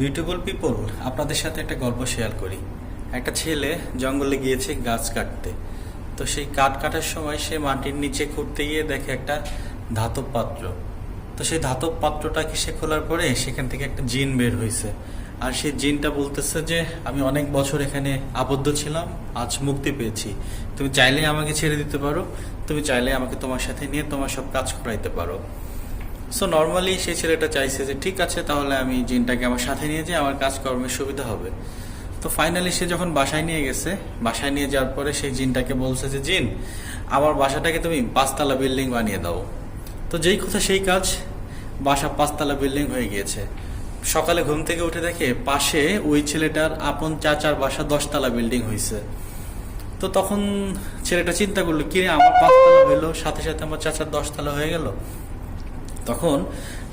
Beautiful people, আপনাদের সাথে একটা গল্প শেয়ার করি। একটা ছেলে জঙ্গলে গিয়েছে গাছ কাটতে। তো সেই কাঠ কাটার সময় সে মাটির নিচে খুঁড়তে গিয়ে দেখে একটা ধাতব পাত্র। তো সেই ধাতব পাত্রটাকে সে খোলার পরে সেখান থেকে একটা জিন বের হয়েছে। আর সেই জিনটা বলতেছে যে আমি অনেক বছর এখানে আবদ্ধ ছিলাম, আজ মুক্তি পেয়েছি। তুমি চাইলে আমাকে ছেড়ে দিতে পারো, তুমি চাইলে আমাকে তোমার সাথে নিয়ে তোমার সব কাজ করাইতে পারো। সো নর্মালি সেই ছেলেটা চাইছে যে ঠিক আছে, তাহলে আমি জিনটাকে আমার সাথে নিয়ে যাই, আমার কাজকর্মের সুবিধা হবে। তো ফাইনালি সে যখন বাসায় নিয়ে গেছে, বাসায় নিয়ে যাওয়ার পরে সেই জিনটাকে বলছে যে জিন, আমার বাসাটাকে তুমি 5 তলা বিল্ডিং বানিয়ে দাও। তো যেই কথা সেই কাজ, বাসা 5 তলা বিল্ডিং হয়ে গিয়েছে। সকালে ঘুম থেকে উঠে দেখে পাশে ওই ছেলেটার আপন চাচার বাসা 10 তলা বিল্ডিং হয়েছে। তো তখন ছেলেটা চিন্তা করলো, কি রে, আমার 5 তলা হইলো, সাথে সাথে আমার চাচার 10 তলা হয়ে গেল। তখন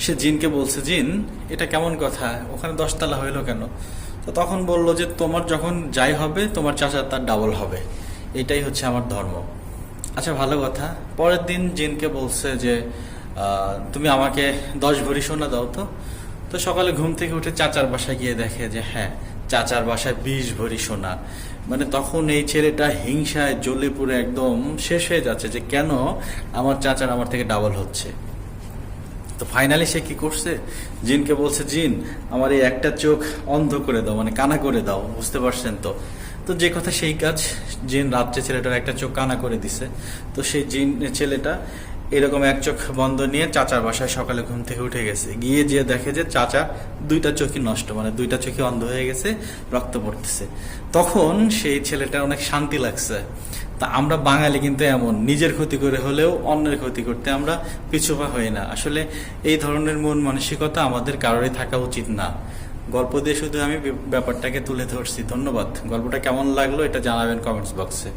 সে জিনকে বলছে, জিন, এটা কেমন কথা, ওখানে 10 তলা হইলো কেন? তো তখন বলল যে তোমার যখন যাই হবে তোমার চাচার তার ডাবল হবে, এটাই হচ্ছে আমার ধর্ম। আচ্ছা, ভালো কথা। পরের দিন জিনকে বলছে যে তুমি আমাকে 10 ভরি সোনা দাও। তো সকালে ঘুম থেকে উঠে চাচার বাসায় গিয়ে দেখে যে হ্যাঁ, চাচার বাসায় 20 ভরি সোনা। মানে তখন এই ছেলেটা হিংসায় জ্বলে পুড়ে একদম শেষ হয়ে যাচ্ছে যে কেন আমার চাচার আমার থেকে ডাবল হচ্ছে। তো ফাইনালি সে কি করছে, জিনকে বলছে, জিন, আমার এই একটা চোখ অন্ধ করে দাও, মানে কানা করে দাও, বুঝতে পারছেন তো? তো যে কথা সেই কাজ, জিন রাত্রে ছেলেটার একটা চোখ কানা করে দিছে। তো সেই জিন ছেলেটা এরকম এক চোখ বন্ধ নিয়ে চাচার বাসায় সকালে ঘুম থেকে উঠে গেছে, গিয়ে যে দেখে যে চাচা 2টা চোখই নষ্ট, মানে 2টা চোখই অন্ধ হয়ে গেছে, রক্ত পড়তেছে। তখন সেই ছেলেটার অনেক শান্তি লাগছে। তা আমরা বাঙালি কিন্তু এমন, নিজের ক্ষতি করে হলেও অন্যের ক্ষতি করতে আমরা পিছুপা হই না। আসলে এই ধরনের মন মানসিকতা আমাদের কারোরই থাকা উচিত না। গল্প দিয়ে শুধু আমি ব্যাপারটাকে তুলে ধরছি। ধন্যবাদ। গল্পটা কেমন লাগলো এটা জানাবেন কমেন্টস বক্সে।